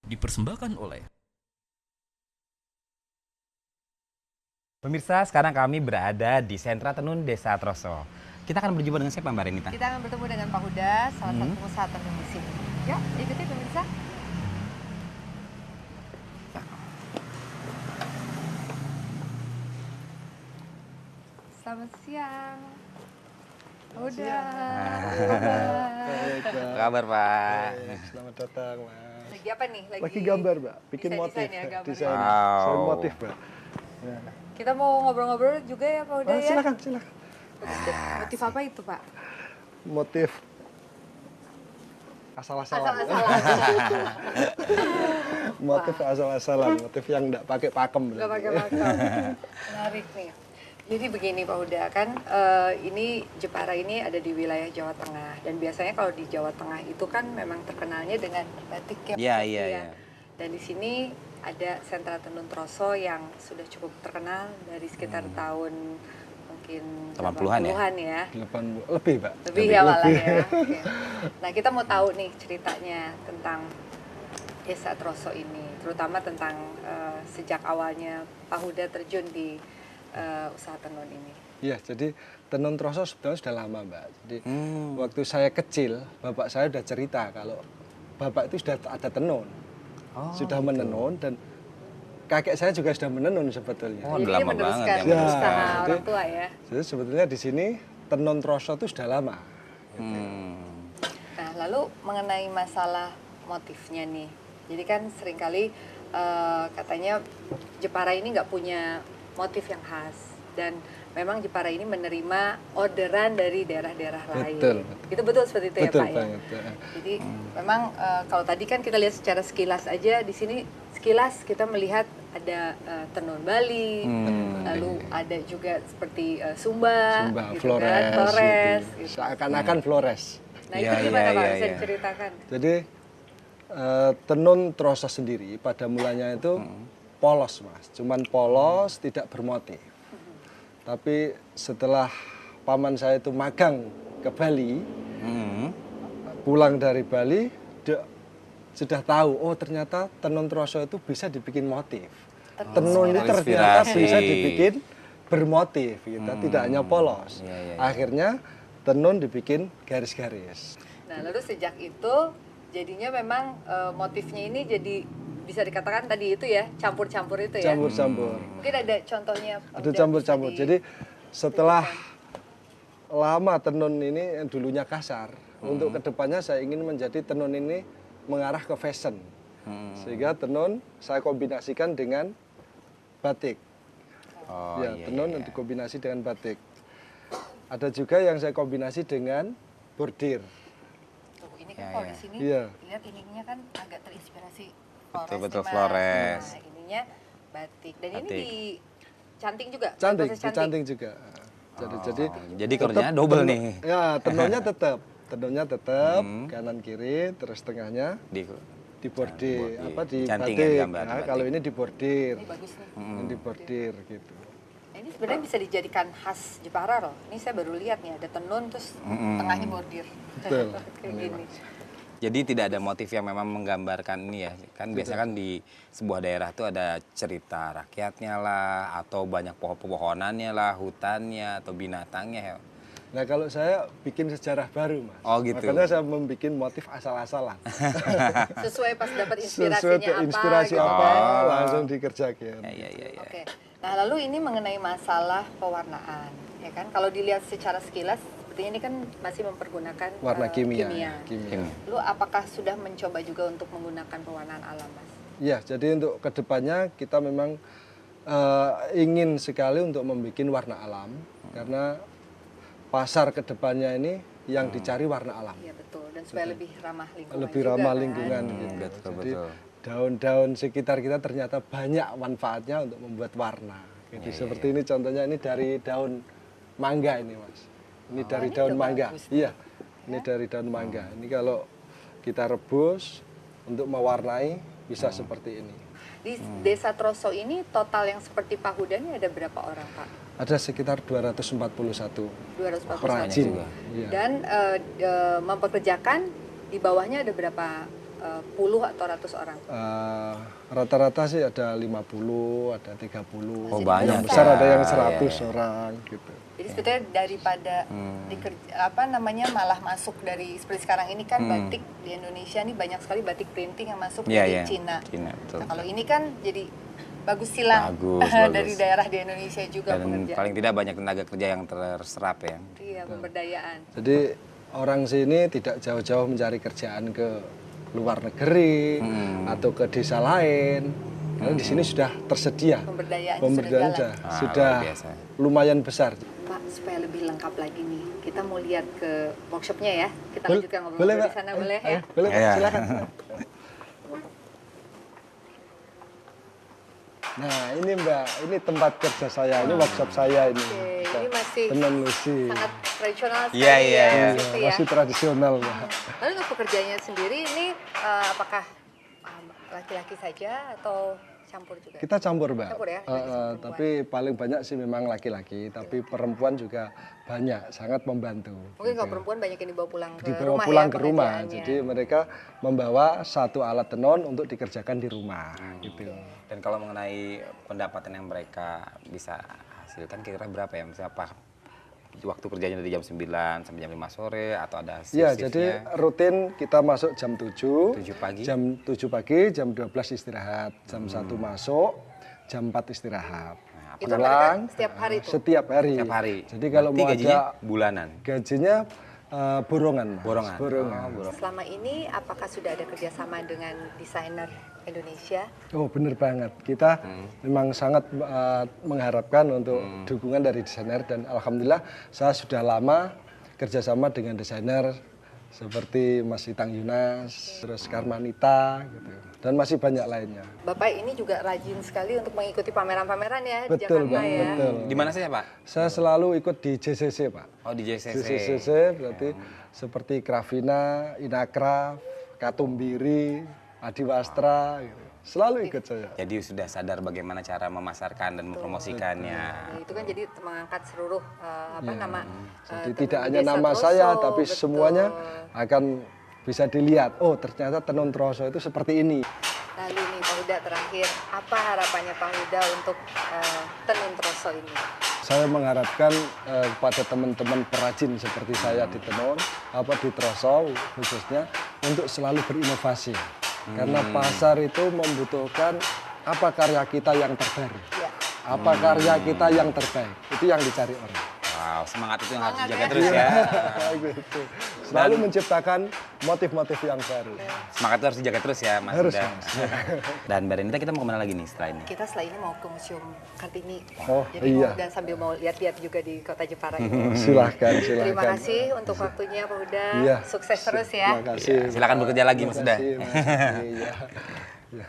Dipersembahkan oleh Pemirsa, sekarang kami berada di sentra tenun Desa Troso. Kita akan berjumpa dengan siapa, Mbak Renita? Kita akan bertemu dengan Pak Huda, salah satu pengusaha tenun di sini. Yuk, ikuti pemirsa. Selamat siang. Pak Huda. Apa kabar, Pak? Selamat datang, Mas. Lagi apa nih? Lagi gambar, Mbak. Bikin desain motif. ya, gambar. Desain. Wow. Desain motif, Mbak. Ya. Kita mau ngobrol-ngobrol juga ya Pak Huda ya? Silakan. Motif apa itu Pak? Motif asal-asalan. Asal-asalan. Motif asal-asalan, motif yang enggak pakai pakem. Gak pakai makam. Menarik nih. Jadi begini Pak Huda, kan ini Jepara ini ada di wilayah Jawa Tengah. Dan biasanya kalau di Jawa Tengah itu kan memang terkenalnya dengan batik ya. Iya, Pak, iya, ya. iya. Dan di sini ada sentra tenun Troso yang sudah cukup terkenal dari sekitar tahun mungkin 80-an ya? 80-an ya. 80 lebih, Mbak. Lebih ya malah ya. Oke. Nah kita mau tahu nih ceritanya tentang Desa Troso ini, terutama tentang sejak awalnya Pak Huda terjun di usaha tenun ini. Iya, jadi tenun Troso sebenarnya sudah lama, Mbak. Jadi waktu saya kecil, bapak saya sudah cerita kalau bapak itu sudah ada tenun. Sudah menenun dan kakek saya juga sudah menenun sebetulnya. Oh, Jadi udah dia lama banget meneruskan ya. usaha Ya, orang tua ya. Jadi sebetulnya di sini tenun Troso itu sudah lama. Nah lalu mengenai masalah motifnya nih, jadi kan seringkali katanya Jepara ini nggak punya motif yang khas dan memang Jepara ini menerima orderan dari daerah-daerah lain. Betul. Itu betul seperti itu Betul ya Pak banget. ya. Jadi memang kalau tadi kan kita lihat secara sekilas aja di sini sekilas kita melihat ada tenun Bali, lalu ada juga seperti Sumba, Sumba, gitu Flores, kan, Flores. gitu. Gitu. Seakan-akan Flores. Nah Iya, itu gimana iya, Pak iya, bisa iya. diceritakan? Jadi tenun Troso sendiri pada mulanya itu polos, Mas. Cuman polos, tidak bermotif. Tapi setelah paman saya itu magang ke Bali, pulang dari Bali, dia sudah tahu, oh ternyata tenun Troso itu bisa dibikin motif. Tenun ini ternyata Inspirasi. bisa dibikin bermotif, gitu. Tidak hanya polos. Iya, iya, iya. Akhirnya tenun dibikin garis-garis. Nah, lalu sejak itu jadinya memang motifnya ini jadi bisa dikatakan tadi itu ya, campur-campur itu ya. Campur-campur. Mungkin ada contohnya. Pak Ada Huda, campur-campur. bisa Jadi setelah lama tenun ini yang dulunya kasar, untuk kedepannya saya ingin menjadi tenun ini mengarah ke fashion. Sehingga tenun saya kombinasikan dengan batik. Oh, Ya, iya, tenun iya. untuk kombinasi dengan batik. Ada juga yang saya kombinasi dengan bordir. Tuh, ini kan Ya, kalau ya. di sini Iya. lihat ininya kan agak terinspirasi Flores. Betul, nih, Mas. Flores. Nah, ininya batik. Dan ini Batik. di canting juga. Cantik, proses canting juga. Jadi kerjanya double nih. Ya, tenunnya tetap. Tenunnya tetap kanan kiri, terus tengahnya Di dibordir, Dibordir. apa di Canting ya, batik. digambar di Nah, batik. kalau ini dibordir. Ini bagus nih. Ini dibordir gitu. Nah, ini sebenarnya bisa dijadikan khas Jepara loh. Ini saya baru lihat nih ada tenun terus tengahnya bordir. Betul. Kayak gini. Jadi tidak ada motif yang memang menggambarkan ini ya. Kan biasanya kan di sebuah daerah tuh ada cerita rakyatnya lah, atau banyak pohon-pohonannya lah, hutannya atau binatangnya ya. Nah, kalau saya bikin sejarah baru, Mas. Oh, gitu. Makanya saya membuat motif asal-asalan. Sesuai pas dapat Sesuai inspirasinya apa. inspirasi gitu apa, kan. langsung dikerjakan. Ya, ya, ya, ya. Oke. Nah, lalu ini mengenai masalah pewarnaan, ya kan? Kalau dilihat secara sekilas, sepertinya ini kan masih mempergunakan Warna kimia. kimia. Lalu apakah sudah mencoba juga untuk menggunakan pewarnaan alam, Mas? Ya, jadi untuk kedepannya kita memang ingin sekali untuk membuat warna alam, karena pasar kedepannya ini yang dicari warna alam. Iya, betul. Dan supaya lebih ramah lingkungan Lebih juga, ramah kan? lingkungan gitu. betul, Jadi betul. daun-daun sekitar kita ternyata banyak manfaatnya untuk membuat warna. Gitu. Seperti ini contohnya, ini dari daun mangga ini, Mas. Ini dari ini daun udah mangga. bagus nih. Iya. Ini dari daun mangga. Ini kalau kita rebus untuk mewarnai bisa seperti ini. Di Desa Troso ini total yang seperti Pak Huda ini ada berapa orang, Pak? Ada sekitar 241 241 perajin. juga. Iya. Dan mempekerjakan di bawahnya ada berapa puluh atau ratus orang? Rata-rata sih ada 50, ada 30. Oh, banyak Yang besar ya. ada yang Iya, 100 iya. orang gitu. Jadi sebetulnya daripada apa namanya malah masuk dari seperti sekarang ini kan batik di Indonesia nih banyak sekali batik printing yang masuk Iya, dari iya. Cina. Cina, betul. Nah, kalau ini kan jadi bagus silang Bagus, dari bagus. daerah di Indonesia juga Dan pekerjaan. paling tidak banyak tenaga kerja yang terserap ya. Iya, pemberdayaan. Jadi orang sini tidak jauh-jauh mencari kerjaan ke luar negeri atau ke desa lain. Karena di sini sudah tersedia. Pemberdayaan Pemberdayaan sudah sudah luar biasa. lumayan besar. Pak, supaya lebih lengkap lagi nih, kita mau lihat ke workshopnya ya. Kita Boleh- lanjutkan boleh, ngobrol di Mbak? sana, boleh Ayo, ya? boleh, Mbak, Iya. silakan. Nah ini Mbak, ini tempat kerja saya, ini workshop saya ini. Oke, ini masih Tenun lusi. sangat tradisional sekali Iya, iya, ya, iya. di situ ya. Masih tradisional Mbak. Lalu untuk pekerjaannya sendiri ini apakah laki-laki saja atau campur juga? Kita campur Mbak. Campur ya, Tapi paling banyak sih memang laki-laki, tapi perempuan juga banyak, sangat membantu. Mungkin kalau perempuan banyak yang dibawa pulang ke Dibawa rumah pulang ya ke rumah, pengerjaannya. jadi mereka membawa satu alat tenun untuk dikerjakan di rumah, gitu. Dan kalau mengenai pendapatan yang mereka bisa hasilkan kira-kira berapa ya? Misalnya apa waktu kerjanya dari jam 9 sampai jam 5 sore atau ada Ya, shift-shiftnya? jadi rutin kita masuk jam 7, 7 pagi. jam 7 pagi, jam 12 istirahat, jam 1 masuk, jam 4 istirahat. Itu mereka Pulang setiap hari tuh? setiap hari. Setiap hari. Jadi kalau Berarti mau gajinya ada bulanan. gajinya borongan. Mas. Borongan. Borongan. Selama ini apakah sudah ada kerjasama dengan desainer Indonesia? Oh bener banget, kita memang sangat mengharapkan untuk dukungan dari desainer dan alhamdulillah saya sudah lama kerjasama dengan desainer seperti Mas Itang Yunas, terus Karmanita gitu, dan masih banyak lainnya. Bapak ini juga rajin sekali untuk mengikuti pameran-pameran ya di Betul Jakarta Pak, ya. betul. Di mana saja, Pak? Saya selalu ikut di JCC Pak. Oh, di JCC. JCC berarti seperti Krafina, Inakraf, Katumbiri, Adiwastra gitu. Selalu ikut saya. Jadi sudah sadar bagaimana cara memasarkan dan mempromosikannya. Nah, itu kan jadi mengangkat seluruh nama Jadi tenun tidak hanya desa nama Troso, saya, tapi betul. semuanya akan bisa dilihat. Oh, ternyata tenun Troso itu seperti ini. Lalu nih Pak Huda terakhir, apa harapannya Pak Huda untuk tenun Troso ini? Saya mengharapkan kepada teman-teman perajin seperti saya di tenun, di Troso khususnya, untuk selalu berinovasi. Karena pasar itu membutuhkan apa karya kita yang terbaru. Ya. Apa karya kita yang terbaik. Itu yang dicari orang. Wow, semangat itu yang harus Semangat dijaga ya. terus ya. Gitu. Selalu menciptakan motif-motif yang baru. Semangat itu harus dijaga terus ya, Mas. Harus, Huda. Mas. Dan Mbak Renita kita mau kemana lagi nih setelah ini? Kita setelah ini mau ke Museum Kartini. Oh, Jadi iya. dan sambil mau lihat-lihat juga di Kota Jepara ini. Silahkan, silahkan. Terima kasih untuk waktunya Pak Huda. Iya. Sukses terus ya. Terima kasih. Silakan bekerja lagi, Mas Huda. Terima kasih, Mas. Iya.